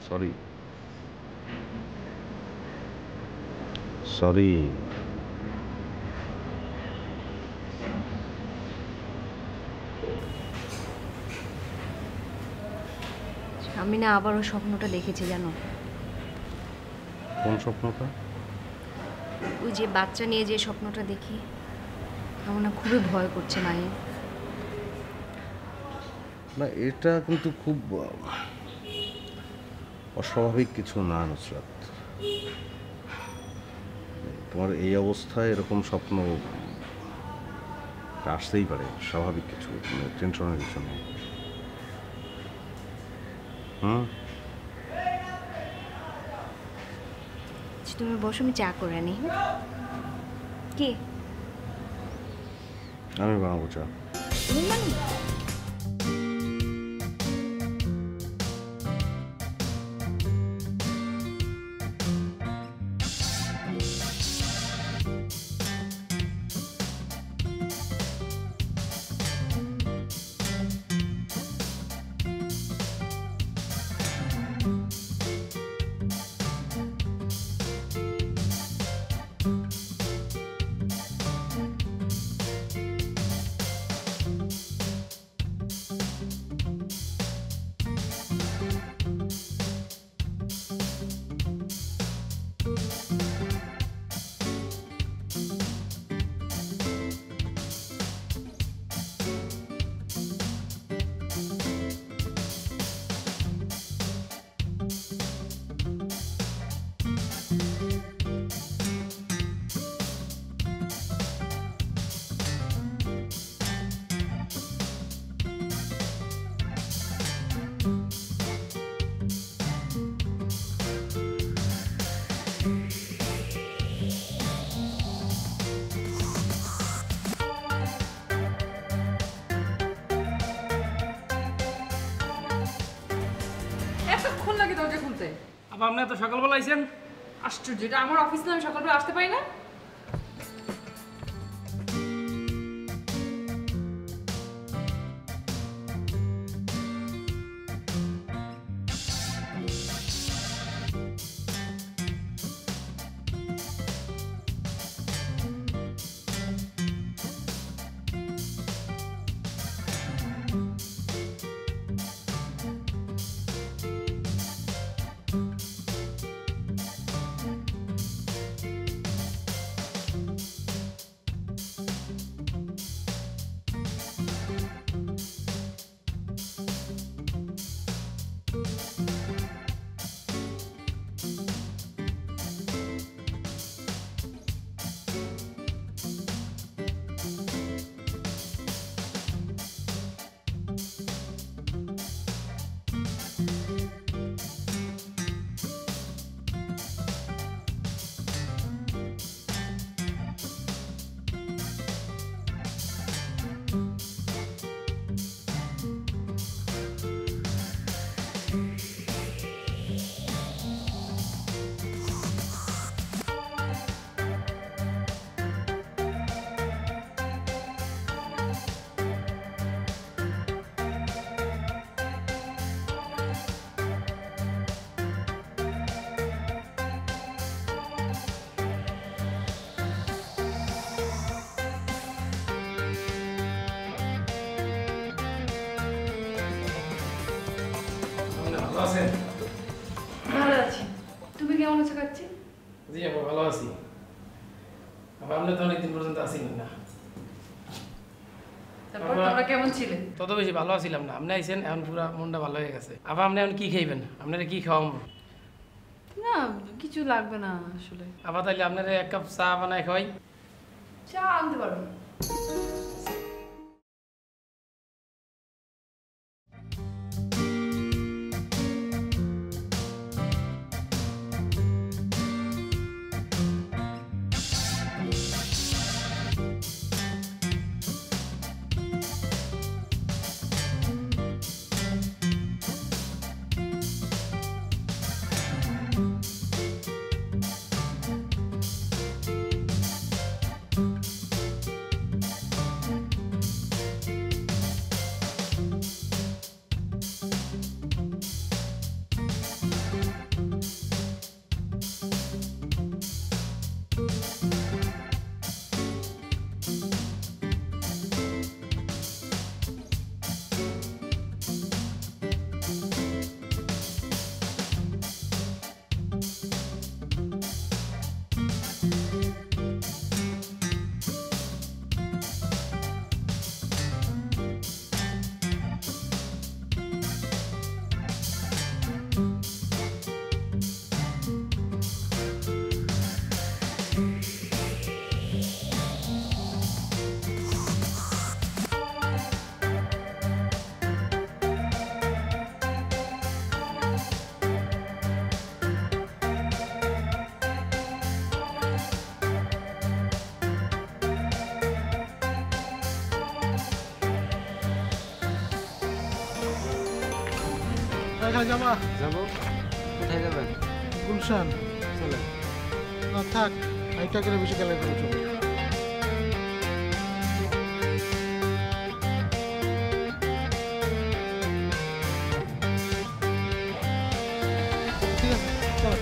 Sorry sorry. আমি না আবারও স্বপ্নটা দেখেছি জানো। কোন স্বপ্নটা? ওই যে বাচ্চা নিয়ে যে স্বপ্নটা দেখি, আমার না খুবই ভয় করছে মায়ে। না, এটা কিন্তু খুব অস্বাভাবিক কিছু না নুসরাত। তোমার এই অবস্থায় এরকম স্বপ্ন আসতেই পারে, স্বাভাবিক কিছু, টেনশনের কিছু নেই। তুমি বসো, আমি চা করে আনি। কি আমি বানাবো চা। তুমি বানাবে? এতক্ষণ লাগে দরজা খুলতে? আপনি এত সকালবেলা আইছেন? আশ্চর্য, এটা আমার অফিস না, আমি সকালবেলা আসতে পারি না? ভালো আছি। তুমি কেমন আছো কাচ্চি? জি আমি ভালো আছি। আপনি তো অনেকদিন পর্যন্ত আসেনি না। তারপর তোমরা কেমন ছিলে? তত বেশি ভালো আছিলাম না। আপনি আইছেন, এখন পুরো মনটা ভালো হয়ে গেছে। আপনি এখন কি খাইবেন? আপনারা কি খাওয়াম? না কিছু লাগবে না আসলে। তাইলে আপনারা এক কাপ চা বানায় খাওয়াই। চা আনতে পারো। কোথায় যাবা? যাবো। কোথায় যাবেন? গুলশান। চলেন। না থাক, হাইটা করে বেশি গেলে করে চলে। ঠিক আছে, চলো।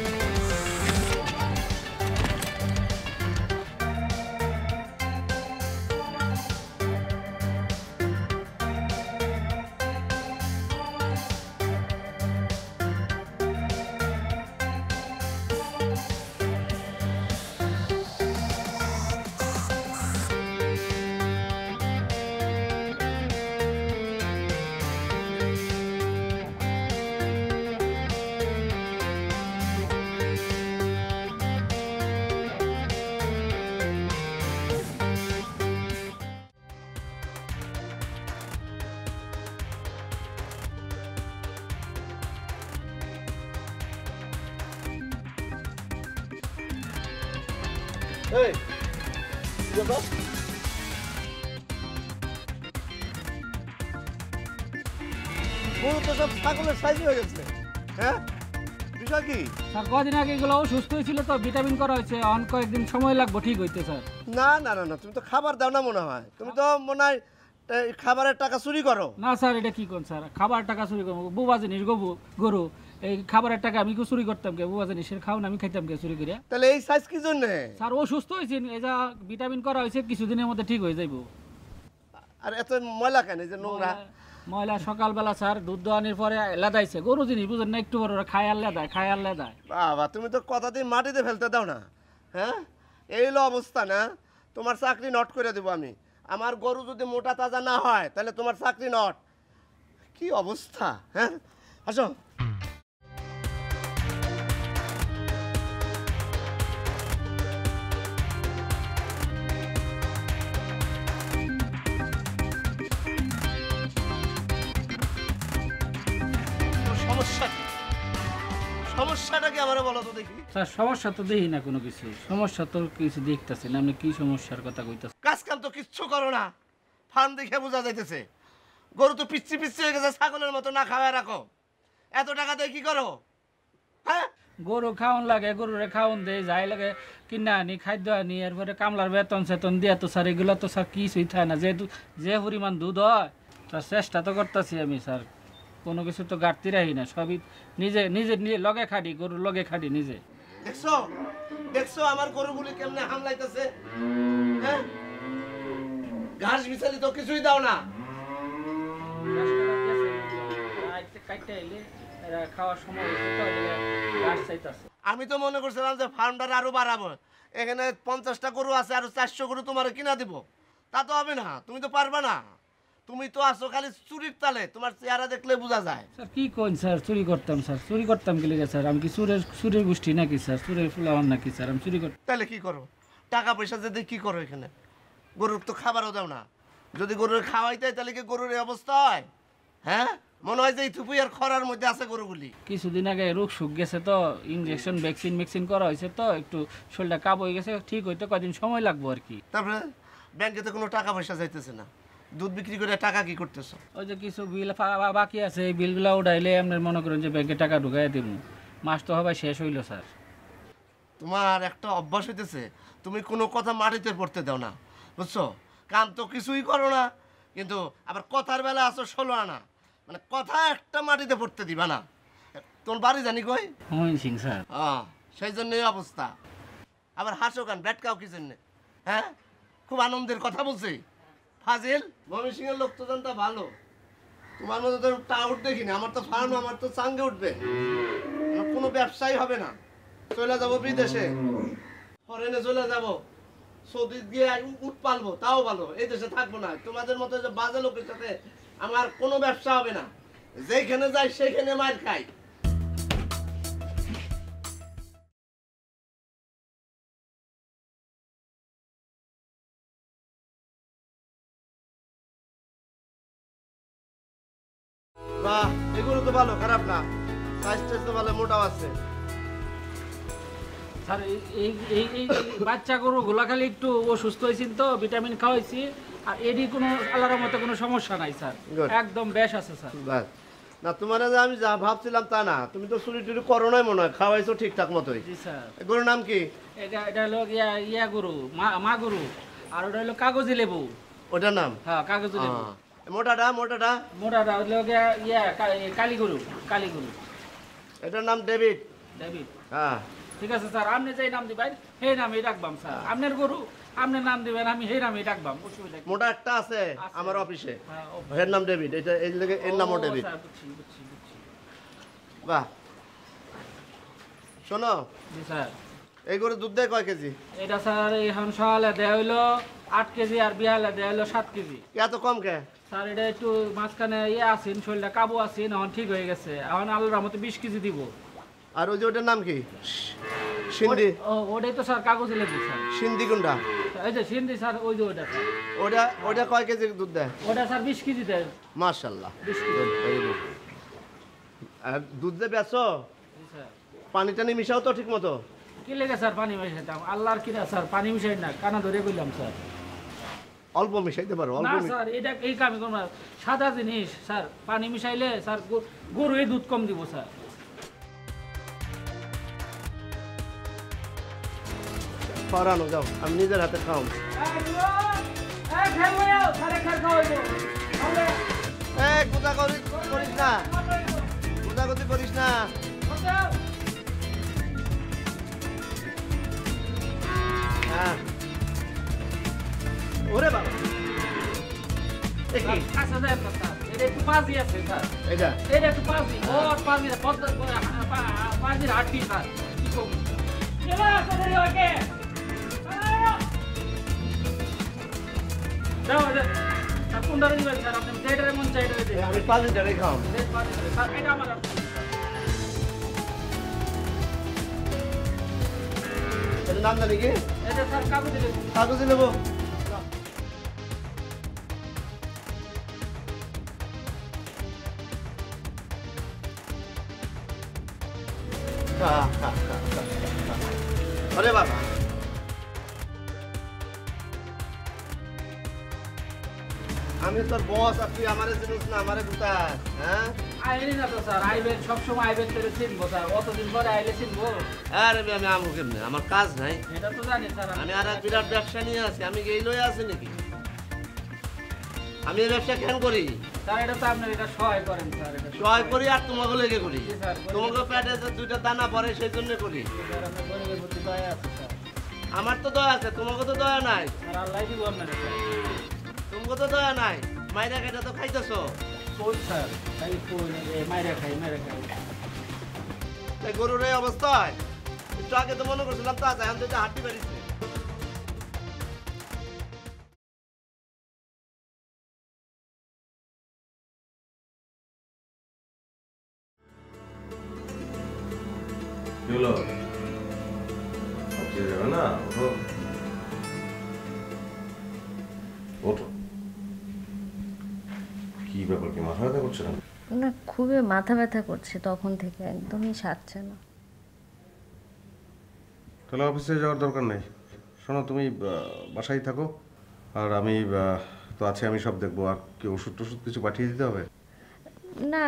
এই কি ব্যাপার? গরু তো সব ছাগলের সাইজে হয়ে গেছে। হ্যাঁ, বিষয় কি? স্যার কদিন আগে এগুলো অসুস্থ হয়েছিল তো ভিটামিন করা হয়েছে অন কয়েকদিন সময় লাগবে ঠিক হইতে স্যার। না না না না, তুমি তো খাবার দাও না মনে হয়। তুমি তো মনে হয় এই খাবারের টাকা চুরি করো। না স্যার এটা কি কোন স্যার খাবার টাকা চুরি করবো বুবা জিনিস গরু এই খাবারের টাকা আমি কি চুরি করতাম কে বুবা জিনিসের খাওন আমি খাইতাম কে চুরি করে। তাহলে এই সাইজ কি জন্য? স্যার অসুস্থ হয়েছে এই যা ভিটামিন করা হয়েছে কিছুদিনের মধ্যে ঠিক হয়ে যাইব। আর এত ময়লা কেন, এই যে নোংরা? ময়লা সকালবেলা স্যার দুধ দোয়ানির পরে লেদাইছে গরু জিনিস বুঝেন না একটু বড় খায় আর লেদায়। বাবা তুমি তো কথা দিয়ে মাটিতে ফেলতে দাও না। হ্যাঁ, এই হলো অবস্থা না? তোমার চাকরি নট করে দেবো আমি। আমার গরু যদি মোটা তাজা না হয় তাহলে তোমার চাকরি নট। কি অবস্থা! হ্যাঁ, আসো। সমস্যা কি? সমস্যাটা কি আমারে বলো তো দেখি। স্যার সমস্যা তো দেখি না কোনো কিছু, সমস্যা তো কিছু দেখতেছি না। আপনি কি সমস্যার কথা কইতাছেন? কাজ কাম তো কিচ্ছু করো না, ফার্ম দেখে বোঝা যাইতেছে। গরু তো পিচ্ছি পিচ্ছি হয়ে গেছে, ছাগলের মতো না খাওয়ায় রাখো। এত টাকা দিয়ে কি করো? হ্যাঁ, গরু খাওয়ান লাগে, গরুরে খাওয়ান দেয়, যাই লাগে কিনা আনি খাদ্য আনি এরপরে কামলার বেতন সেতন দিয়ে তো স্যার এগুলো তো স্যার কিছুই থাকে না। যেহেতু যে পরিমাণ দুধ হয় তার চেষ্টা তো করতেছি আমি স্যার, কোনো কিছু তো ঘাটতি রাখি না, সবই নিজে নিজে নিজে লগে খাটি, গরুর লগে খাটি নিজে। দেখছো দেখছো আমার গরুগুলি কেমনে হামলাইতেছে? হ্যাঁ, ঘাস বিছালি তো কিছুই দাও না। খাওয়ার সময় ঘাস চাইতেছে। আমি তো মনে করছিলাম যে ফার্মটা আরো বাড়াবো, এখানে 50টা গরু আছে, আরো 400 গরু তোমার কিনা দিব। তা তো হবে না, তুমি তো পারবা না। তুমি তো আসো খালি চুরির তালে, তোমার চেহারা দেখলে বোঝা যায়। স্যার কি কোন স্যার চুরি করতাম স্যার, চুরি করতাম কি লিখে স্যার? আমি কি চুরের গোষ্ঠী নাকি স্যার? চুরের ফুলাওয়ান নাকি স্যার? আমি চুরি করতাম। তাহলে কি করো? টাকা পয়সা যদি কি করো এখানে? গরুর তো খাবারও দাও না। যদি গরুর খাওয়াইতে তাহলে কি গরুর এই অবস্থা হয়? হ্যাঁ, মনে হয় যে এই থুপি আর খরার মধ্যে আছে গরুগুলি। কিছুদিন আগে রোগ সুখ গেছে তো, ইনজেকশন ভ্যাকসিন করা হয়েছে তো একটু শরীরটা কাব হয়ে গেছে, ঠিক হইতে কদিন সময় লাগবো আর কি। তারপরে ব্যাংকে তো কোনো টাকা পয়সা যাইতেছে না, দুধ বিক্রি করে টাকা কি করতেছো? ওই যে কিছু বিল বাকি আছে, এই বিলগুলো উঠাইলে আপনার মনে করেন যে ব্যাংকে টাকা ঢুকাই দিব। মাস তো হবে শেষ হইলো স্যার। তোমার একটা অভ্যাস হইতেছে, তুমি কোনো কথা মাটিতে পড়তে দাও না, বুঝছো? কাম তো কিছুই করো না, কিন্তু আবার কথার বেলা আসো 16 আনা, মানে কথা একটা মাটিতে পড়তে দিবা না। তোমার বাড়ি জানি কই? মহিন সিং স্যার। সেই জন্যই অবস্থা। আবার হাসো গান ব্যাটকাও কি জন্যে? হ্যাঁ, খুব আনন্দের কথা বলছি। ফাজিল ময়মনসিংহের লোক তো জানতা ভালো, তোমার মতো তো টাউট দেখিনি। আমার তো ফার্ম, আমার তো চাঙ্গে উঠবে, আমার কোনো ব্যবসায়ী হবে না। চলে যাবো বিদেশে, ফরেনে চলে যাবো, সৌদি গিয়ে উঠ পালবো, তাও ভালো। এই দেশে থাকবো না। তোমাদের মতো যে বাজে লোকের সাথে আমার কোনো ব্যবসা হবে না। যেখানে যাই সেখানে মার খাই। বাহ, এগুলো তো ভালো, খারাপ না। সাইজ তো ভালো, মোটাও আছে। স্যার এই এই এই বাচ্চা গরুগুলো খালি একটু অসুস্থ হয়েছিল তো, ভিটামিন খাওয়াইছি, আর এডি কোনো আলাদার মতো কোনো সমস্যা নাই স্যার, Good. একদম বেশ আছে স্যার। বাহ, না তোমার যে আমি যা ভাবছিলাম তা না, তুমি তো চুরি টুরি করো নাই মনে হয়, খাওয়াইছো ঠিকঠাক মতোই। জি স্যার। এই গরুর নাম কি? এটা হলো ইয়া গরু মা গরু, আর ওটা হলো কাগজি লেবু। ওটার নাম? হ্যাঁ কাগজি লেবু। মোটাটা মোটাটা? মোটাটা হলো কালী গরু। এটার নাম ডেভিড। ডেভিড। হ্যাঁ ঠিক আছে স্যার, আপনি যেই নাম দিবেন সেই নামই রাখবাম স্যার। আপনার গরু আপনার নাম দিবেন, আমি সেই নামই রাখবাম, অসুবিধা নেই। মোটা একটা আছে আমার অফিসে, হ্যাঁ, এর নাম ডেভিড। এটা এই লেগে এর নামও ডেভিড। স্যার, বুঝছি। বাহ, শোনো জি স্যার। এই গরু দুধ দেয় কয় কেজি? এটা স্যার এখন সকালে দেওয়া হইলো 8 কেজি, আর বিহালে দেওয়া হইলো 7 কেজি। এত কম কে? স্যার এটা একটু মাঝখানে আছেন, শরীরটা কাবু আছেন, এখন ঠিক হয়ে গেছে। এখন আল্লাহর রহমতে 20 কেজি দিব। আর ওই যে ওটার নাম কি? সিন্ধি? ওটাই তো স্যার কাগজে লেগে স্যার। সিন্ধি কোনটা? এই যে সিন্ধি স্যার, ওই যে ওটা স্যার। ওটা কয় কেজি দুধ দেয়? ওটা স্যার 20 কেজি দেয়। মাশাআল্লাহ। 20 কেজি। আর দুধ যে বেচো, জি স্যার। পানি টানি মিশাও তো ঠিক মতো? কি লেগে স্যার পানি মিশাইতাম? আল্লাহর কিনা স্যার, পানি মিশাই না, কানা ধরে বললাম স্যার। অল্প মিশাইতে পারো? না অল্প স্যার, এটা এই কামই করবো না। সাদা জিনিস স্যার, পানি মিশাইলে স্যার গরু এই দুধ কম দিব স্যার। পরানো যাও, আমি নিজের হাতে খাও। করিস না, গুদাগুদি করিস না। হ্যাঁ ওরে বাবা, দেখি আচ্ছা দেখ না স্যার, এটা একটু পাজি আছে স্যার। এটা এটা একটু পাজি, ওর পাজি, পাজির হাড্ডি স্যার। কি করবো? কোনটা দিবেন স্যার? আপনি যেটা মন চাই এটা দিবেন। আমি 5 লিটারই খাও। স্যার এটা আমার এটার নাম জানি কি? এটা স্যার কাগজে লেবু। কাগজে নেবো। আরে বাবা, আমি তোর বস, আর তুই আমারে চিনিস না? আমারে কোথায়? হ্যাঁ আইলি না তো স্যার, আইবেন সবসময় আইবেন করে চিনবো স্যার, অতদিন পরে আইলে চিনবো। আরে আমি আমু কেমনে? আমার কাজ নাই? এটা তো জানি স্যার। আমি আর এক বিরাট ব্যবসা নিয়ে আছি, আমি এই লয়ে আছি নাকি? আমি এই ব্যবসা কেন করি? স্যার এটা তো আপনার এটা সহায় করেন স্যার। এটা সহায় করি আর তোমাকে লেগে করি। জি স্যার, করি। তোমাকে পেটে যে 2টা দানা পড়ে সেই জন্য করি। স্যার আপনার গরিবের প্রতি দয়া আছে স্যার। আমার তো দয়া আছে, তোমাকে তো দয়া নাই। আর আল্লাহ দিব আপনার স্যার। তোমাকে তো দয়া নাই। মাইরা কেটে তো খাইতেছো। কোন স্যার? খালি কোন মাইরা খাই। এই গরুর এই অবস্থায় একটু আগে তো মনে করছিলাম তা এখন তো হাঁটি বেরিয়েছে। হলো যাবে না? ওঠো ওঠো। কি ব্যাপার, কি মাথা ব্যথা করছে না? না, খুবই মাথা ব্যথা করছে তখন থেকে, একদমই সারছে না। তাহলে অফিসে যাওয়ার দরকার নেই। শোনো, তুমি বাসায় থাকো, আর আমি তো আছি, আমি সব দেখবো। আর কি ওষুধ টষুধ কিছু পাঠিয়ে দিতে হবে? না,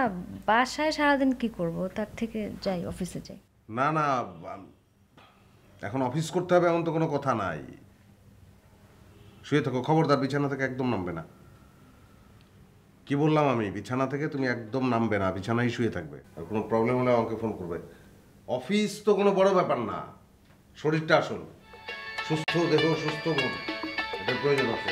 বাসায় সারাদিন কি করব, তার থেকে যাই, অফিসে যাই। না না, এখন অফিস করতে হবে এমন তো কোনো কথা নাই। শুয়ে থাকো, খবরদার বিছানা থেকে একদম নামবে না। কি বললাম আমি? বিছানা থেকে তুমি একদম নামবে না, বিছানায় শুয়ে থাকবে। আর কোনো প্রবলেম হলে আমাকে ফোন করবে। অফিস তো কোনো বড় ব্যাপার না, শরীরটা আসল। সুস্থ দেহ সুস্থ মন, এটার প্রয়োজন আছে।